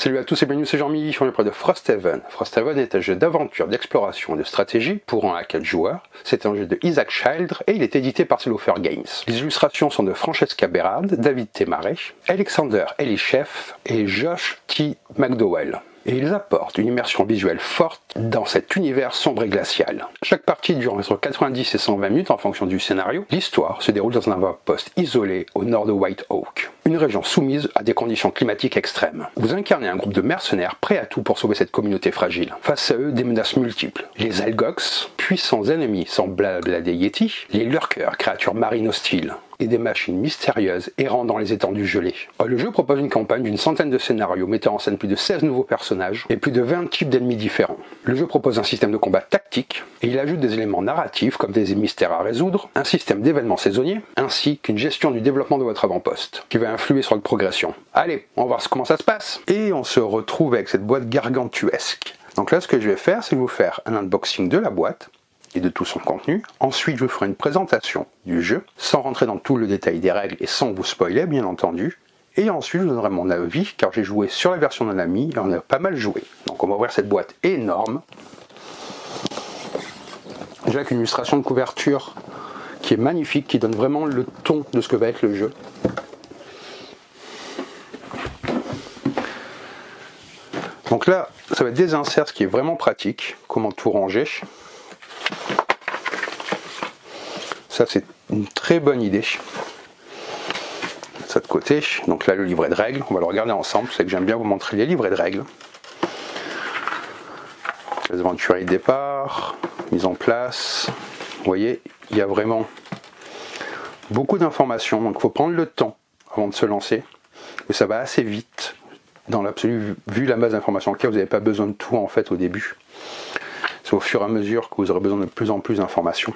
Salut à tous et bienvenue, c'est Jean-Mi, on est près de Frosthaven. Frosthaven est un jeu d'aventure, d'exploration et de stratégie pour 1 à 4 joueurs. C'est un jeu de Isaac Childre et il est édité par Cellofer Games. Les illustrations sont de Francesca Berard, David Temaret, Alexander Elishev et Josh T. McDowell. Et ils apportent une immersion visuelle forte dans cet univers sombre et glacial. Chaque partie dure entre 90 et 120 minutes en fonction du scénario. L'histoire se déroule dans un avant-poste isolé au nord de White Oak, une région soumise à des conditions climatiques extrêmes. Vous incarnez un groupe de mercenaires prêts à tout pour sauver cette communauté fragile. Face à eux, des menaces multiples. Les Algox, puissants ennemis semblables à des Yétis, les Lurkers, créatures marines hostiles, et des machines mystérieuses errant dans les étendues gelées. Le jeu propose une campagne d'une centaine de scénarios mettant en scène plus de 16 nouveaux personnages et plus de 20 types d'ennemis différents. Le jeu propose un système de combat tactique et il ajoute des éléments narratifs comme des mystères à résoudre, un système d'événements saisonniers ainsi qu'une gestion du développement de votre avant-poste qui va influer sur la progression. Allez, on va voir comment ça se passe. Et on se retrouve avec cette boîte gargantuesque. Donc là, ce que je vais faire, c'est vous faire un unboxing de la boîte et de tout son contenu. Ensuite, je vous ferai une présentation du jeu, sans rentrer dans tout le détail des règles et sans vous spoiler, bien entendu. Et ensuite, je vous donnerai mon avis, car j'ai joué sur la version d'un ami, et on a pas mal joué. Donc on va ouvrir cette boîte énorme. Déjà avec une illustration de couverture qui est magnifique, qui donne vraiment le ton de ce que va être le jeu. Donc là, ça va être des inserts, ce qui est vraiment pratique. Comment tout ranger. Ça, c'est une très bonne idée. Ça de côté. Donc là, le livret de règles. On va le regarder ensemble. C'est que j'aime bien vous montrer les livrets de règles. Les aventuriers de départ, mise en place. Vous voyez, il y a vraiment beaucoup d'informations. Donc il faut prendre le temps avant de se lancer. Mais ça va assez vite. Dans l'absolu, vu la base d'informations qu'il y a, vous n'avez pas besoin de tout en fait au début. C'est au fur et à mesure que vous aurez besoin de plus en plus d'informations.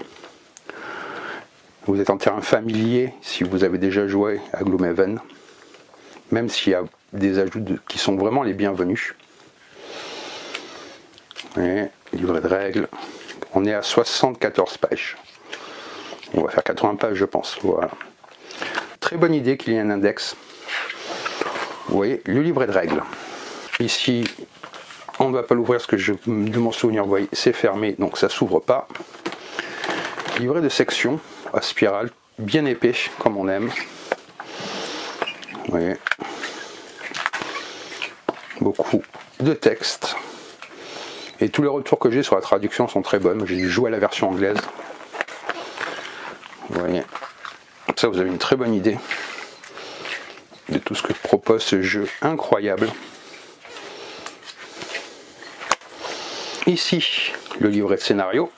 Vous êtes en terrain familier si vous avez déjà joué à Gloomhaven, même s'il y a des ajouts qui sont vraiment les bienvenus. Et livret de règles, on est à 74 pages. On va faire 80 pages je pense. Voilà. Très bonne idée qu'il y ait un index. Vous voyez, le livret de règles. Ici, on ne va pas l'ouvrir parce que de mon souvenir, vous voyez, c'est fermé, donc ça ne s'ouvre pas. Livret de section à spirale, bien épais, comme on aime. Vous voyez. Beaucoup de texte. Et tous les retours que j'ai sur la traduction sont très bonnes. J'ai joué à la version anglaise. Vous voyez. Ça, vous avez une très bonne idée de tout ce que propose ce jeu incroyable. Ici, le livret de scénario.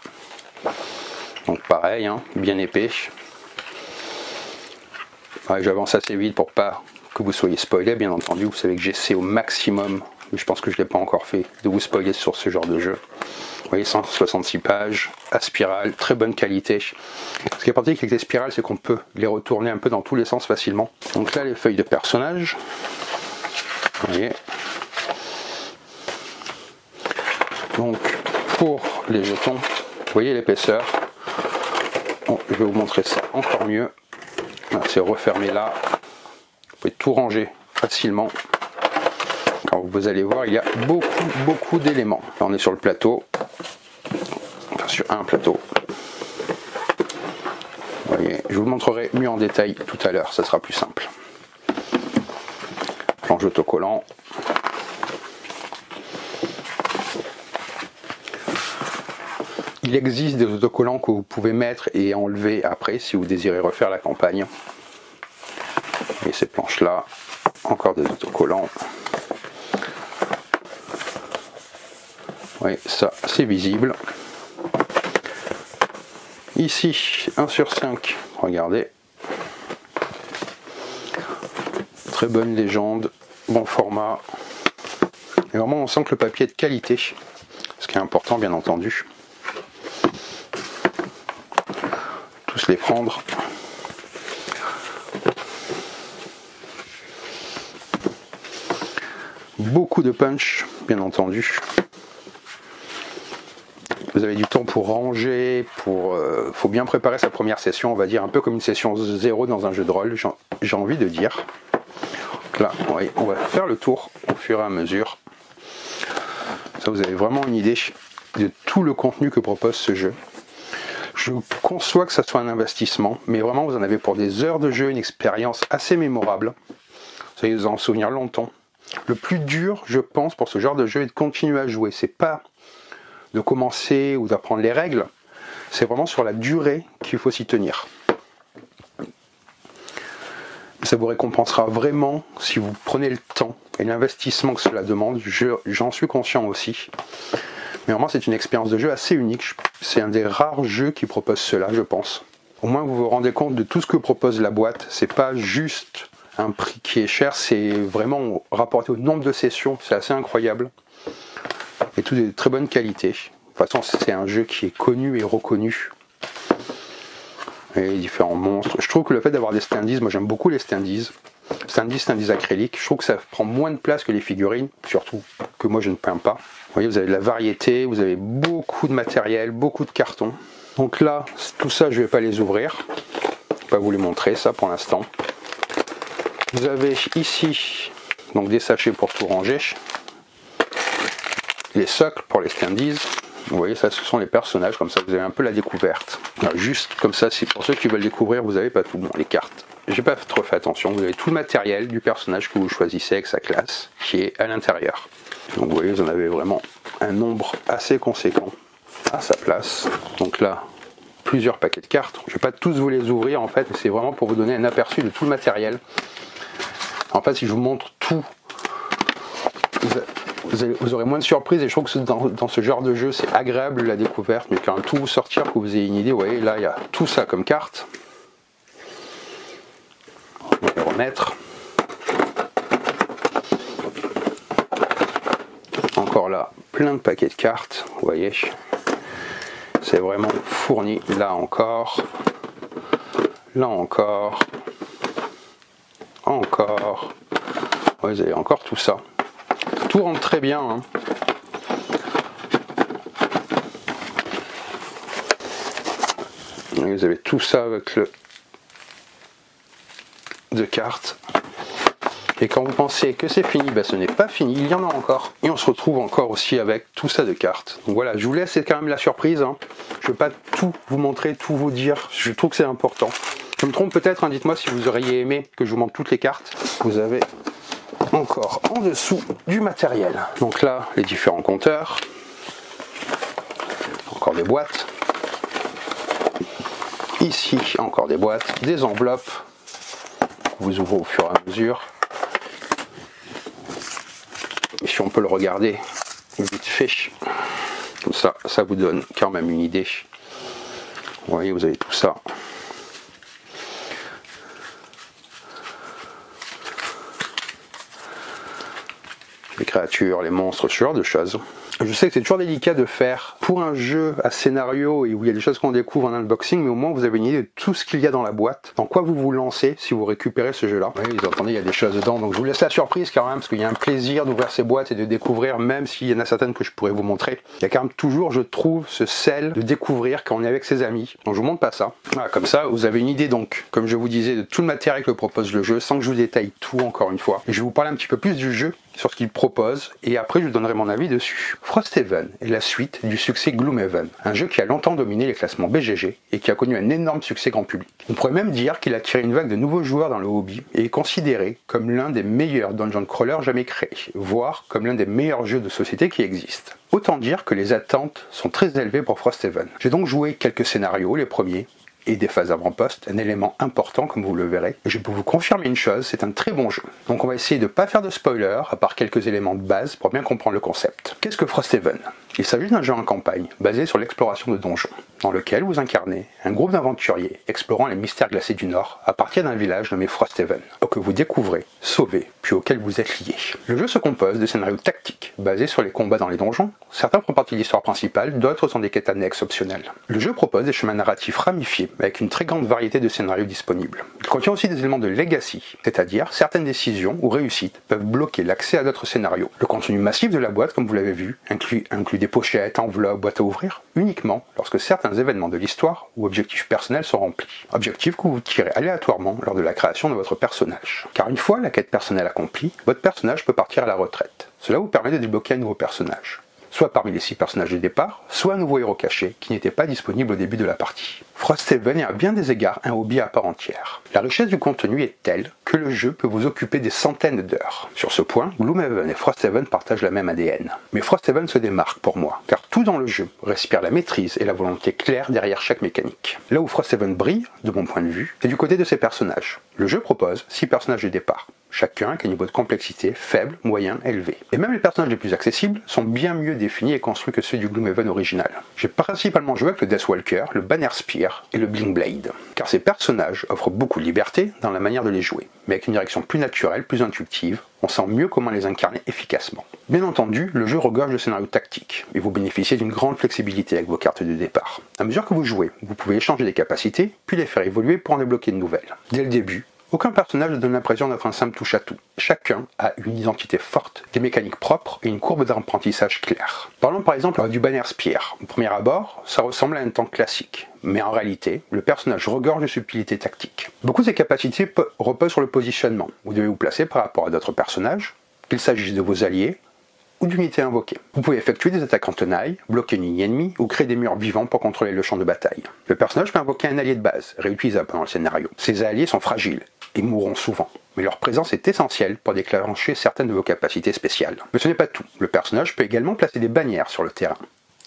Donc pareil, hein, bien épais. Ouais, j'avance assez vite pour pas que vous soyez spoilé, bien entendu. Vous savez que j'essaie au maximum, mais je pense que je ne l'ai pas encore fait, de vous spoiler sur ce genre de jeu. Vous voyez, 166 pages, à spirale, très bonne qualité. Ce qui est pratique avec les spirales, c'est qu'on peut les retourner un peu dans tous les sens facilement. Donc là, les feuilles de personnages. Vous voyez. Donc, pour les jetons, vous voyez l'épaisseur. Bon, je vais vous montrer ça encore mieux. C'est refermé là. Vous pouvez tout ranger facilement. Alors vous allez voir, il y a beaucoup d'éléments. Là, on est sur le plateau. Enfin, sur un plateau. Vous voyez, je vous le montrerai mieux en détail tout à l'heure. Ça sera plus simple. Planche autocollant. Il existe des autocollants que vous pouvez mettre et enlever après si vous désirez refaire la campagne. Et ces planches-là, encore des autocollants. Oui, ça c'est visible. Ici, 1 sur 5, regardez. Très bonne légende, bon format. Et vraiment, on sent que le papier est de qualité, ce qui est important bien entendu. Tous les prendre. Beaucoup de punch, bien entendu. Vous avez du temps pour ranger, faut bien préparer sa première session, on va dire, un peu comme une session 0 dans un jeu de rôle, j'ai envie de dire. là, oui, on va faire le tour au fur et à mesure. Ça, vous avez vraiment une idée de tout le contenu que propose ce jeu. Je conçois que ça soit un investissement, mais vraiment vous en avez pour des heures de jeu, une expérience assez mémorable. Vous allez vous en souvenir longtemps. Le plus dur, je pense, pour ce genre de jeu est de continuer à jouer. C'est pas de commencer ou d'apprendre les règles, c'est vraiment sur la durée qu'il faut s'y tenir. Ça vous récompensera vraiment si vous prenez le temps et l'investissement que cela demande. J'en suis conscient aussi. Mais vraiment, c'est une expérience de jeu assez unique. C'est un des rares jeux qui propose cela, je pense. Au moins, vous vous rendez compte de tout ce que propose la boîte. C'est pas juste un prix qui est cher, c'est vraiment rapporté au nombre de sessions. C'est assez incroyable. Et tout est de très bonne qualité. De toute façon, c'est un jeu qui est connu et reconnu. Et les différents monstres. Je trouve que le fait d'avoir des standees, moi j'aime beaucoup les standees. Standees acryliques, je trouve que ça prend moins de place que les figurines, surtout que moi je ne peins pas. Vous voyez, vous avez de la variété, vous avez beaucoup de matériel, beaucoup de cartons. Donc là, tout ça, je ne vais pas les ouvrir. Je ne vais pas vous les montrer, ça, pour l'instant. Vous avez ici donc des sachets pour tout ranger. Les socles pour les standees. Vous voyez, ça, ce sont les personnages, comme ça, vous avez un peu la découverte. Alors, juste comme ça, c'est pour ceux qui veulent découvrir, vous n'avez pas tout. Bon, les cartes. J'ai pas trop fait attention, vous avez tout le matériel du personnage que vous choisissez avec sa classe, qui est à l'intérieur. Donc vous voyez, vous en avez vraiment un nombre assez conséquent à sa place. Donc là, plusieurs paquets de cartes. Je ne vais pas tous vous les ouvrir en fait, mais c'est vraiment pour vous donner un aperçu de tout le matériel. En fait, si je vous montre tout, vous aurez moins de surprises, et je trouve que dans ce genre de jeu, c'est agréable la découverte, mais quand tout vous sortir, que vous ayez une idée. Vous voyez, là, il y a tout ça comme carte. On va les remettre. Encore là, plein de paquets de cartes, vous voyez, c'est vraiment fourni. Là encore, encore, ouais, vous avez encore tout ça. Tout rentre très bien, hein. Vous avez tout ça avec le de cartes. Et quand vous pensez que c'est fini, ben ce n'est pas fini, il y en a encore. Et on se retrouve encore aussi avec tout ça de cartes. Donc voilà, je vous laisse, c'est quand même la surprise, hein. Je ne vais pas tout vous montrer, tout vous dire, je trouve que c'est important. Je me trompe peut-être, hein, dites-moi si vous auriez aimé que je vous montre toutes les cartes. Vous avez encore en dessous du matériel. Donc là, les différents compteurs. Encore des boîtes. Ici, encore des boîtes, des enveloppes. Vous ouvrez au fur et à mesure. Et si on peut le regarder vite fait, comme ça, ça vous donne quand même une idée. Vous voyez, vous avez tout ça. Les créatures, les monstres, ce genre de choses. Je sais que c'est toujours délicat de faire pour un jeu à scénario et où il y a des choses qu'on découvre en unboxing, mais au moins vous avez une idée de tout ce qu'il y a dans la boîte, dans quoi vous vous lancez si vous récupérez ce jeu-là. Oui, vous entendez, il y a des choses dedans, donc je vous laisse la surprise quand même, parce qu'il y a un plaisir d'ouvrir ces boîtes et de découvrir, même s'il y en a certaines que je pourrais vous montrer. Il y a quand même toujours, je trouve, ce sel de découvrir quand on est avec ses amis. Donc je vous montre pas ça. Voilà, comme ça, vous avez une idée donc, comme je vous disais, de tout le matériel que propose le jeu, sans que je vous détaille tout encore une fois. Et je vais vous parler un petit peu plus du jeu, sur ce qu'il propose, et après je vous donnerai mon avis dessus. Frosthaven est la suite du succès Gloomhaven, un jeu qui a longtemps dominé les classements BGG et qui a connu un énorme succès grand public. On pourrait même dire qu'il a attiré une vague de nouveaux joueurs dans le hobby et est considéré comme l'un des meilleurs dungeon crawlers jamais créés, voire comme l'un des meilleurs jeux de société qui existent. Autant dire que les attentes sont très élevées pour Frosthaven. J'ai donc joué quelques scénarios, les premiers, et des phases avant-poste, un élément important comme vous le verrez. Et je peux vous confirmer une chose, c'est un très bon jeu. Donc on va essayer de ne pas faire de spoiler, à part quelques éléments de base pour bien comprendre le concept. Qu'est-ce que Frosthaven ? Il s'agit d'un jeu en campagne, basé sur l'exploration de donjons, dans lequel vous incarnez un groupe d'aventuriers explorant les mystères glacés du Nord à partir d'un village nommé Frosthaven, que vous découvrez, sauvez, puis auquel vous êtes liés. Le jeu se compose de scénarios tactiques, basés sur les combats dans les donjons. Certains font partie de l'histoire principale, d'autres sont des quêtes annexes optionnelles. Le jeu propose des chemins narratifs ramifiés, avec une très grande variété de scénarios disponibles. Il contient aussi des éléments de legacy, c'est-à-dire certaines décisions ou réussites peuvent bloquer l'accès à d'autres scénarios. Le contenu massif de la boîte, comme vous l'avez vu, inclut des pochettes, enveloppes, boîtes à ouvrir, uniquement lorsque certains événements de l'histoire ou objectifs personnels sont remplis. Objectifs que vous tirez aléatoirement lors de la création de votre personnage. Car une fois la quête personnelle accomplie, votre personnage peut partir à la retraite. Cela vous permet de débloquer un nouveau personnage, soit parmi les 6 personnages de départ, soit un nouveau héros caché qui n'était pas disponible au début de la partie. Frosthaven est à bien des égards un hobby à part entière. La richesse du contenu est telle que le jeu peut vous occuper des centaines d'heures. Sur ce point, Gloomhaven et Frosthaven partagent la même ADN. Mais Frosthaven se démarque pour moi, car tout dans le jeu respire la maîtrise et la volonté claire derrière chaque mécanique. Là où Frosthaven brille, de mon point de vue, c'est du côté de ses personnages. Le jeu propose 6 personnages de départ, chacun avec un niveau de complexité faible, moyen, élevé. Et même les personnages les plus accessibles sont bien mieux définis et construits que ceux du Gloomhaven original. J'ai principalement joué avec le Deathwalker, le Banner Spear et le Blinkblade, car ces personnages offrent beaucoup de liberté dans la manière de les jouer, mais avec une direction plus naturelle, plus intuitive, on sent mieux comment les incarner efficacement. Bien entendu, le jeu regorge de scénarios tactiques, et vous bénéficiez d'une grande flexibilité avec vos cartes de départ. À mesure que vous jouez, vous pouvez échanger des capacités, puis les faire évoluer pour en débloquer de nouvelles. Dès le début, aucun personnage ne donne l'impression d'être un simple touche-à-tout. Chacun a une identité forte, des mécaniques propres et une courbe d'apprentissage claire. Parlons par exemple du Banner Spear. Au premier abord, ça ressemble à un tank classique, mais en réalité, le personnage regorge de subtilité tactique. Beaucoup de ses capacités reposent sur le positionnement. Vous devez vous placer par rapport à d'autres personnages, qu'il s'agisse de vos alliés ou d'unités invoquées. Vous pouvez effectuer des attaques en tenaille, bloquer une ligne ennemie ou créer des murs vivants pour contrôler le champ de bataille. Le personnage peut invoquer un allié de base, réutilisable pendant le scénario. Ces alliés sont fragiles et mourront souvent, mais leur présence est essentielle pour déclencher certaines de vos capacités spéciales. Mais ce n'est pas tout. Le personnage peut également placer des bannières sur le terrain.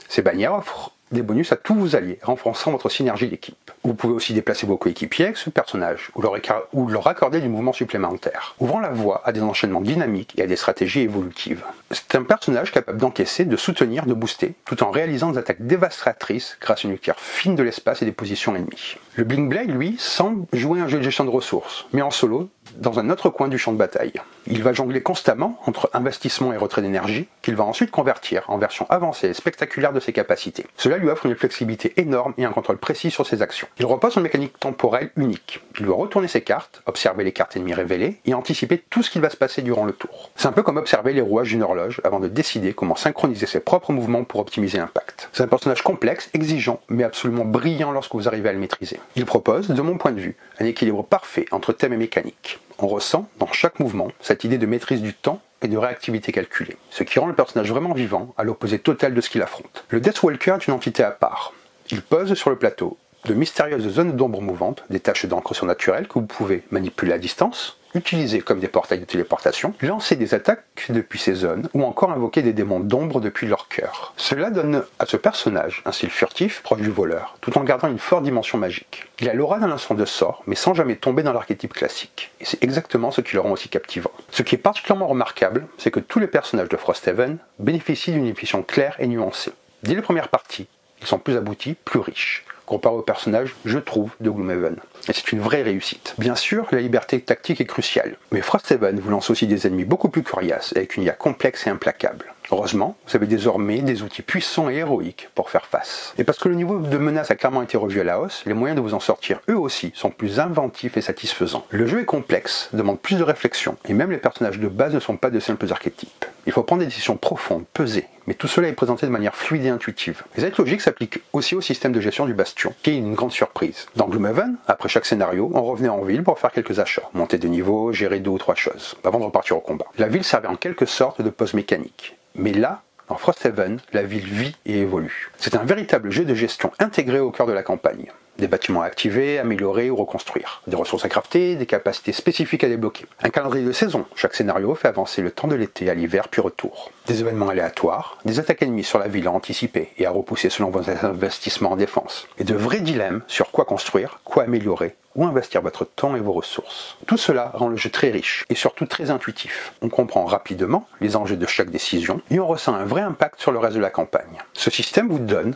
Ces bannières offrent des bonus à tous vos alliés, renforçant votre synergie d'équipe. Vous pouvez aussi déplacer vos coéquipiers avec ce personnage, ou leur accorder du mouvement supplémentaire, ouvrant la voie à des enchaînements dynamiques et à des stratégies évolutives. C'est un personnage capable d'encaisser, de soutenir, de booster, tout en réalisant des attaques dévastatrices grâce à une lecture fine de l'espace et des positions ennemies. Le Blinkblade, lui, semble jouer un jeu de gestion de ressources, mais en solo, dans un autre coin du champ de bataille. Il va jongler constamment entre investissement et retrait d'énergie, qu'il va ensuite convertir en version avancée et spectaculaire de ses capacités. Cela lui offre une flexibilité énorme et un contrôle précis sur ses actions. Il repose sur une mécanique temporelle unique. Il doit retourner ses cartes, observer les cartes ennemies révélées et anticiper tout ce qui va se passer durant le tour. C'est un peu comme observer les rouages d'une horloge avant de décider comment synchroniser ses propres mouvements pour optimiser l'impact. C'est un personnage complexe, exigeant, mais absolument brillant lorsque vous arrivez à le maîtriser. Il propose, de mon point de vue, un équilibre parfait entre thème et mécanique. On ressent, dans chaque mouvement, cette idée de maîtrise du temps et de réactivité calculée, ce qui rend le personnage vraiment vivant, à l'opposé total de ce qu'il affronte. Le Deathwalker est une entité à part. Il pose sur le plateau de mystérieuses zones d'ombre mouvantes, des taches d'encre surnaturelles que vous pouvez manipuler à distance, utiliser comme des portails de téléportation, lancer des attaques depuis ces zones, ou encore invoquer des démons d'ombre depuis leur cœur. Cela donne à ce personnage un style furtif, proche du voleur, tout en gardant une forte dimension magique. Il a l'aura d'un lanceur de sort, mais sans jamais tomber dans l'archétype classique. Et c'est exactement ce qui le rend aussi captivant. Ce qui est particulièrement remarquable, c'est que tous les personnages de Frosthaven bénéficient d'une vision claire et nuancée. Dès les premières parties, ils sont plus aboutis, plus riches, comparé aux personnages, je trouve, de Gloomhaven. Et c'est une vraie réussite. Bien sûr, la liberté tactique est cruciale, mais Frosthaven vous lance aussi des ennemis beaucoup plus coriaces, avec une IA complexe et implacable. Heureusement, vous avez désormais des outils puissants et héroïques pour faire face. Et parce que le niveau de menace a clairement été revu à la hausse, les moyens de vous en sortir eux aussi sont plus inventifs et satisfaisants. Le jeu est complexe, demande plus de réflexion, et même les personnages de base ne sont pas de simples archétypes. Il faut prendre des décisions profondes, pesées, mais tout cela est présenté de manière fluide et intuitive. Les aides logiques s'appliquent aussi au système de gestion du bastion, qui est une grande surprise. Dans Gloomhaven, après chaque scénario, on revenait en ville pour faire quelques achats, monter de niveau, gérer 2 ou 3 choses, avant de repartir au combat. La ville servait en quelque sorte de pause mécanique. Mais là, dans Frosthaven, la ville vit et évolue. C'est un véritable jeu de gestion intégré au cœur de la campagne. Des bâtiments à activer, améliorer ou reconstruire. Des ressources à crafter, des capacités spécifiques à débloquer. Un calendrier de saison. Chaque scénario fait avancer le temps de l'été à l'hiver puis retour. Des événements aléatoires, des attaques ennemies sur la ville à anticiper et à repousser selon vos investissements en défense. Et de vrais dilemmes sur quoi construire, quoi améliorer, ou investir votre temps et vos ressources. Tout cela rend le jeu très riche et surtout très intuitif. On comprend rapidement les enjeux de chaque décision et on ressent un vrai impact sur le reste de la campagne. Ce système vous donne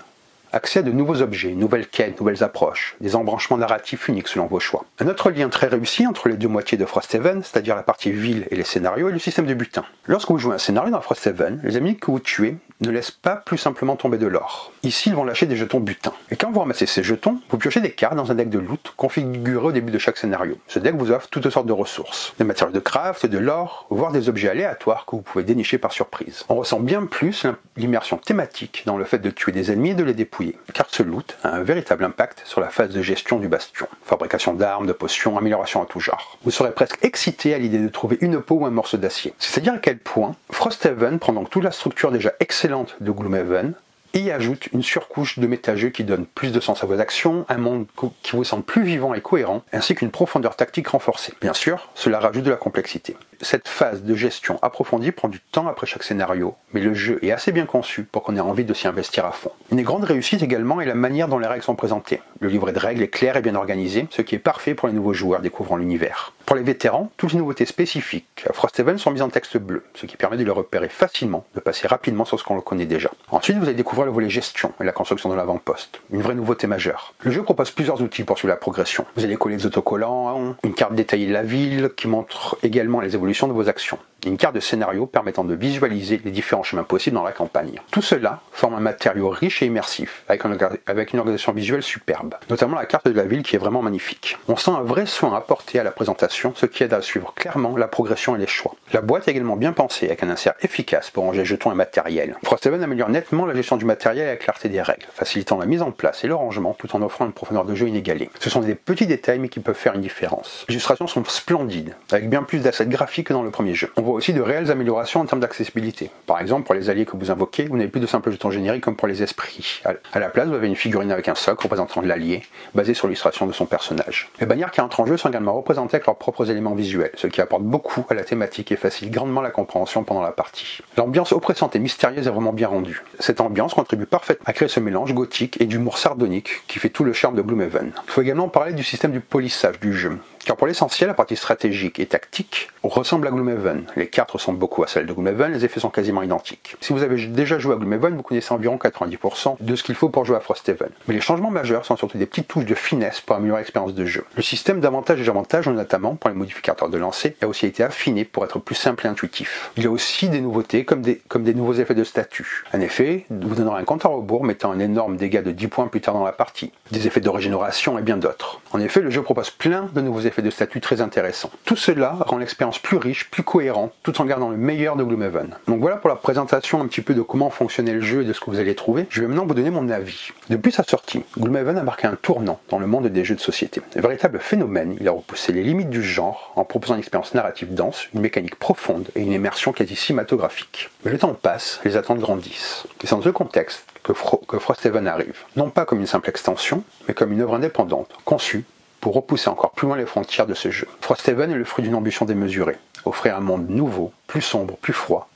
accès à de nouveaux objets, nouvelles quêtes, nouvelles approches, des embranchements narratifs uniques selon vos choix. Un autre lien très réussi entre les deux moitiés de Frosthaven, c'est-à-dire la partie ville et les scénarios, est le système de butin. Lorsque vous jouez un scénario dans Frosthaven, les ennemis que vous tuez ne laissent pas plus simplement tomber de l'or. Ici, ils vont lâcher des jetons butin. Et quand vous ramassez ces jetons, vous piochez des cartes dans un deck de loot configuré au début de chaque scénario. Ce deck vous offre toutes sortes de ressources, des matériaux de craft, de l'or, voire des objets aléatoires que vous pouvez dénicher par surprise. On ressent bien plus l'immersion thématique dans le fait de tuer des ennemis et de les dépouiller, car ce loot a un véritable impact sur la phase de gestion du bastion. Fabrication d'armes, de potions, amélioration à tout genre. Vous serez presque excité à l'idée de trouver une peau ou un morceau d'acier. C'est-à-dire à quel point Frosthaven prend donc toute la structure déjà excellente de Gloomhaven et y ajoute une surcouche de méta-jeu qui donne plus de sens à vos actions, un monde qui vous semble plus vivant et cohérent, ainsi qu'une profondeur tactique renforcée. Bien sûr, cela rajoute de la complexité. Cette phase de gestion approfondie prend du temps après chaque scénario, mais le jeu est assez bien conçu pour qu'on ait envie de s'y investir à fond. Une grande réussite également est la manière dont les règles sont présentées. Le livret de règles est clair et bien organisé, ce qui est parfait pour les nouveaux joueurs découvrant l'univers. Pour les vétérans, toutes les nouveautés spécifiques à Frosthaven sont mises en texte bleu, ce qui permet de les repérer facilement, de passer rapidement sur ce qu'on connaît déjà. Ensuite, vous allez découvrir le volet gestion et la construction de l'avant-poste, une vraie nouveauté majeure. Le jeu propose plusieurs outils pour suivre la progression. Vous allez coller des autocollants, une carte détaillée de la ville qui montre également les évolutions de vos actions, et une carte de scénario permettant de visualiser les différents chemins possibles dans la campagne. Tout cela forme un matériau riche et immersif, avec une organisation visuelle superbe, notamment la carte de la ville qui est vraiment magnifique. On sent un vrai soin apporté à la présentation, ce qui aide à suivre clairement la progression et les choix. La boîte est également bien pensée, avec un insert efficace pour ranger jetons et matériel. Frosthaven améliore nettement la gestion du matériel et la clarté des règles, facilitant la mise en place et le rangement tout en offrant une profondeur de jeu inégalée. Ce sont des petits détails mais qui peuvent faire une différence. Les illustrations sont splendides, avec bien plus d'assets graphiques que dans le premier jeu. On voit aussi de réelles améliorations en termes d'accessibilité. Par exemple, pour les alliés que vous invoquez, vous n'avez plus de simples jetons génériques comme pour les esprits. À la place, vous avez une figurine avec un socle représentant l'allié, basé sur l'illustration de son personnage. Les bannières qui entrent en jeu sont également représentées avec leurs propres éléments visuels, ce qui apporte beaucoup à la thématique et facilite grandement la compréhension pendant la partie. L'ambiance oppressante et mystérieuse est vraiment bien rendue. Cette ambiance contribue parfaitement à créer ce mélange gothique et d'humour sardonique qui fait tout le charme de Gloomhaven. Il faut également parler du système du polissage du jeu. Car pour l'essentiel, la partie stratégique et tactique ressemble à Gloomhaven. Les cartes ressemblent beaucoup à celles de Gloomhaven, les effets sont quasiment identiques. Si vous avez déjà joué à Gloomhaven, vous connaissez environ 90% de ce qu'il faut pour jouer à Frosthaven. Mais les changements majeurs sont surtout des petites touches de finesse pour améliorer l'expérience de jeu. Le système d'avantages et désavantages, notamment pour les modificateurs de lancer, a aussi été affiné pour être plus simple et intuitif. Il y a aussi des nouveautés comme des nouveaux effets de statut. Un effet vous donnera un compte à rebours mettant un énorme dégât de 10 points plus tard dans la partie, des effets de régénération et bien d'autres. En effet, le jeu propose plein de nouveaux effets de statut très intéressants. Tout cela rend l'expérience plus riche, plus cohérente, tout en gardant le meilleur de Gloomhaven. Donc voilà pour la présentation un petit peu de comment fonctionnait le jeu et de ce que vous allez trouver. Je vais maintenant vous donner mon avis. Depuis sa sortie, Gloomhaven a marqué un tournant dans le monde des jeux de société. Un véritable phénomène, il a repoussé les limites du genre en proposant une expérience narrative dense, une mécanique profonde et une immersion quasi cinématographique. Mais le temps passe, les attentes grandissent. Et c'est dans ce contexte que Frosthaven arrive. Non pas comme une simple extension, mais comme une œuvre indépendante, conçue pour repousser encore plus loin les frontières de ce jeu. Frosthaven est le fruit d'une ambition démesurée, offrir un monde nouveau, plus sombre, plus froid,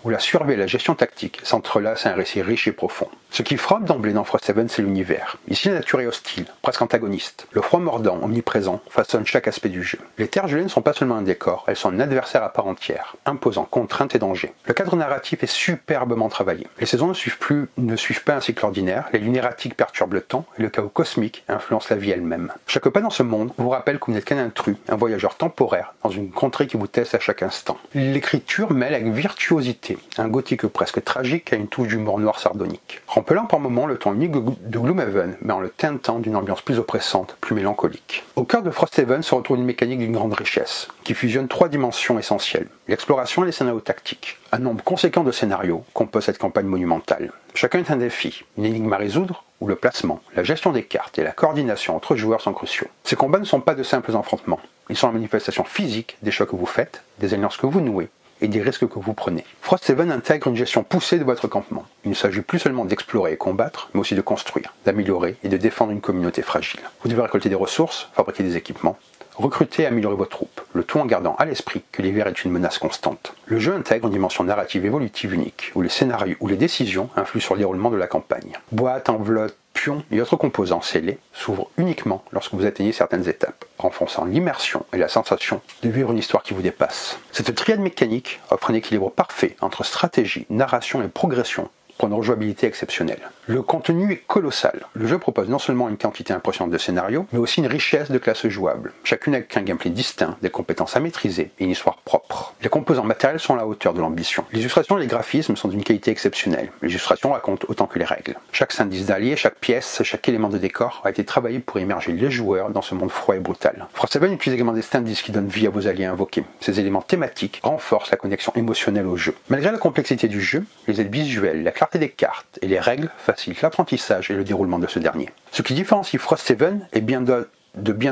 où la survie et la gestion tactique s'entrelacent à un récit riche et profond. Ce qui frappe d'emblée dans Frosthaven, c'est l'univers. Ici, la nature est hostile, presque antagoniste. Le froid mordant, omniprésent, façonne chaque aspect du jeu. Les terres gelées ne sont pas seulement un décor, elles sont un adversaire à part entière, imposant contraintes et dangers. Le cadre narratif est superbement travaillé. Les saisons ne suivent pas un cycle ordinaire, les lunes erratiques perturbent le temps, et le chaos cosmique influence la vie elle-même. Chaque pas dans ce monde vous rappelle que vous n'êtes qu'un intrus, un voyageur temporaire, dans une contrée qui vous teste à chaque instant. L'écriture mêle avec virtuosité un gothique presque tragique à une touche d'humour noir sardonique. Rampelant par moments le ton unique de Gloomhaven, mais en le teintant d'une ambiance plus oppressante, plus mélancolique. Au cœur de Frosthaven se retrouve une mécanique d'une grande richesse, qui fusionne 3 dimensions essentielles. L'exploration et les scénarios tactiques. Un nombre conséquent de scénarios composent cette campagne monumentale. Chacun est un défi, une énigme à résoudre, où le placement, la gestion des cartes et la coordination entre joueurs sont cruciaux. Ces combats ne sont pas de simples affrontements. Ils sont la manifestation physique des choix que vous faites, des alliances que vous nouez, et des risques que vous prenez. Frosthaven intègre une gestion poussée de votre campement. Il ne s'agit plus seulement d'explorer et combattre, mais aussi de construire, d'améliorer et de défendre une communauté fragile. Vous devez récolter des ressources, fabriquer des équipements, recruter et améliorer vos troupes, le tout en gardant à l'esprit que l'hiver est une menace constante. Le jeu intègre une dimension narrative évolutive unique, où les scénarios ou les décisions influent sur le déroulement de la campagne. Boîtes, enveloppes, pions et autres composants scellés s'ouvrent uniquement lorsque vous atteignez certaines étapes, renforçant l'immersion et la sensation de vivre une histoire qui vous dépasse. Cette triade mécanique offre un équilibre parfait entre stratégie, narration et progression, pour une rejouabilité exceptionnelle. Le contenu est colossal. Le jeu propose non seulement une quantité impressionnante de scénarios, mais aussi une richesse de classes jouables, chacune avec un gameplay distinct, des compétences à maîtriser et une histoire propre. Les composants matériels sont à la hauteur de l'ambition. Les illustrations et les graphismes sont d'une qualité exceptionnelle. Les illustrations racontent autant que les règles. Chaque syndice d'alliés, chaque pièce, chaque élément de décor a été travaillé pour immerger les joueurs dans ce monde froid et brutal. Frosthaven utilise également des standees qui donnent vie à vos alliés invoqués. Ces éléments thématiques renforcent la connexion émotionnelle au jeu. Malgré la complexité du jeu, les aides visuelles, la clarté des cartes et les règles facilitent l'apprentissage et le déroulement de ce dernier. Ce qui différencie Frosthaven et bien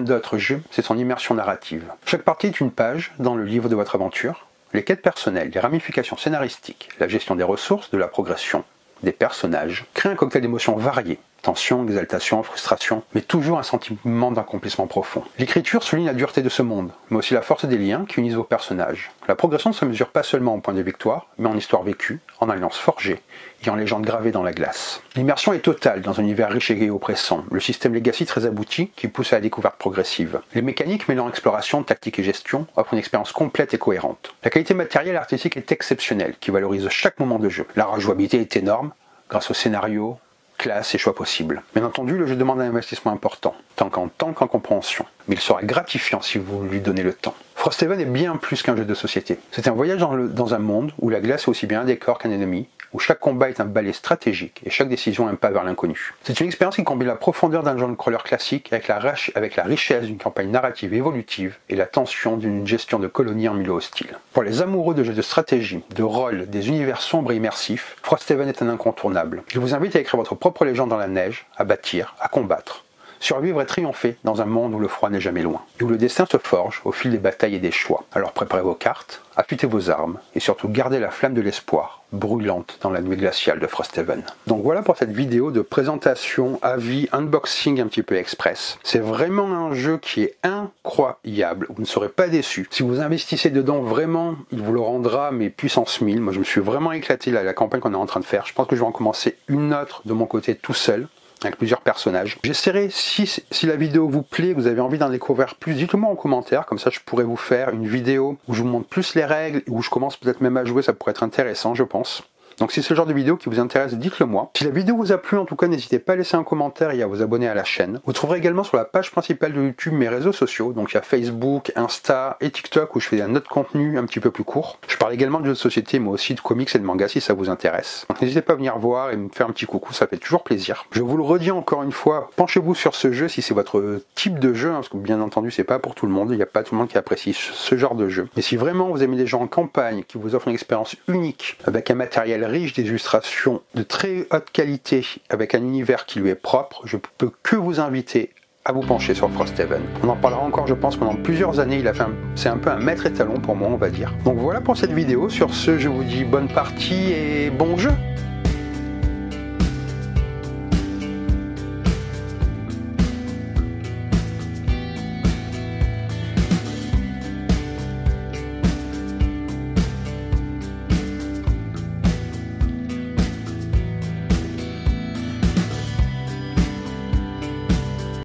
d'autres jeux, c'est son immersion narrative. Chaque partie est une page dans le livre de votre aventure. Les quêtes personnelles, les ramifications scénaristiques, la gestion des ressources, de la progression, des personnages, créent un cocktail d'émotions variées. Tension, exaltation, frustration, mais toujours un sentiment d'accomplissement profond. L'écriture souligne la dureté de ce monde, mais aussi la force des liens qui unissent vos personnages. La progression ne se mesure pas seulement au point de victoire, mais en histoire vécue, en alliances forgées et en légendes gravées dans la glace. L'immersion est totale dans un univers riche et oppressant, le système Legacy très abouti qui pousse à la découverte progressive. Les mécaniques mêlant exploration, tactique et gestion offrent une expérience complète et cohérente. La qualité matérielle et artistique est exceptionnelle, qui valorise chaque moment de jeu. La rejouabilité est énorme, grâce au scénario, classe et choix possibles. Bien entendu, le jeu demande un investissement important, tant qu'en compréhension, mais il sera gratifiant si vous lui donnez le temps. Frosthaven est bien plus qu'un jeu de société. C'est un voyage dans un monde où la glace est aussi bien un décor qu'un ennemi, où chaque combat est un balai stratégique et chaque décision un pas vers l'inconnu. C'est une expérience qui combine la profondeur d'un genre crawler classique avec la richesse d'une campagne narrative évolutive et la tension d'une gestion de colonies en milieu hostile. Pour les amoureux de jeux de stratégie, de rôle, des univers sombres et immersifs, Frosthaven est un incontournable. Je vous invite à écrire votre propre légende dans la neige, à bâtir, à combattre. Survivre et triompher dans un monde où le froid n'est jamais loin, et où le destin se forge au fil des batailles et des choix. Alors préparez vos cartes, affûtez vos armes, et surtout gardez la flamme de l'espoir, brûlante dans la nuit glaciale de Frosthaven. Donc voilà pour cette vidéo de présentation, avis, unboxing un petit peu express. C'est vraiment un jeu qui est incroyable, vous ne serez pas déçus. Si vous investissez dedans, vraiment, il vous le rendra, mais puissance 1000. Moi je me suis vraiment éclaté là, la campagne qu'on est en train de faire. Je pense que je vais en commencer une autre de mon côté tout seul, avec plusieurs personnages. J'essaierai, si la vidéo vous plaît, vous avez envie d'en découvrir plus, dites-le moi en commentaire, comme ça je pourrais vous faire une vidéo où je vous montre plus les règles, où je commence peut-être même à jouer, ça pourrait être intéressant je pense. Donc si c'est le genre de vidéo qui vous intéresse, dites-le moi. Si la vidéo vous a plu, en tout cas, n'hésitez pas à laisser un commentaire et à vous abonner à la chaîne. Vous trouverez également sur la page principale de YouTube mes réseaux sociaux. Donc il y a Facebook, Insta et TikTok où je fais un autre contenu un petit peu plus court. Je parle également de jeux de société, mais aussi de comics et de mangas si ça vous intéresse. Donc n'hésitez pas à venir voir et me faire un petit coucou, ça fait toujours plaisir. Je vous le redis encore une fois, penchez-vous sur ce jeu si c'est votre type de jeu, hein, parce que bien entendu c'est pas pour tout le monde, il n'y a pas tout le monde qui apprécie ce genre de jeu. Mais si vraiment vous aimez des jeux en campagne qui vous offrent une expérience unique, avec un matériel riche, des illustrations de très haute qualité, avec un univers qui lui est propre, je peux que vous inviter à vous pencher sur Frosthaven. On en parlera encore je pense pendant plusieurs années, c'est un peu un maître étalon pour moi on va dire. Donc voilà pour cette vidéo, sur ce je vous dis bonne partie et bon jeu.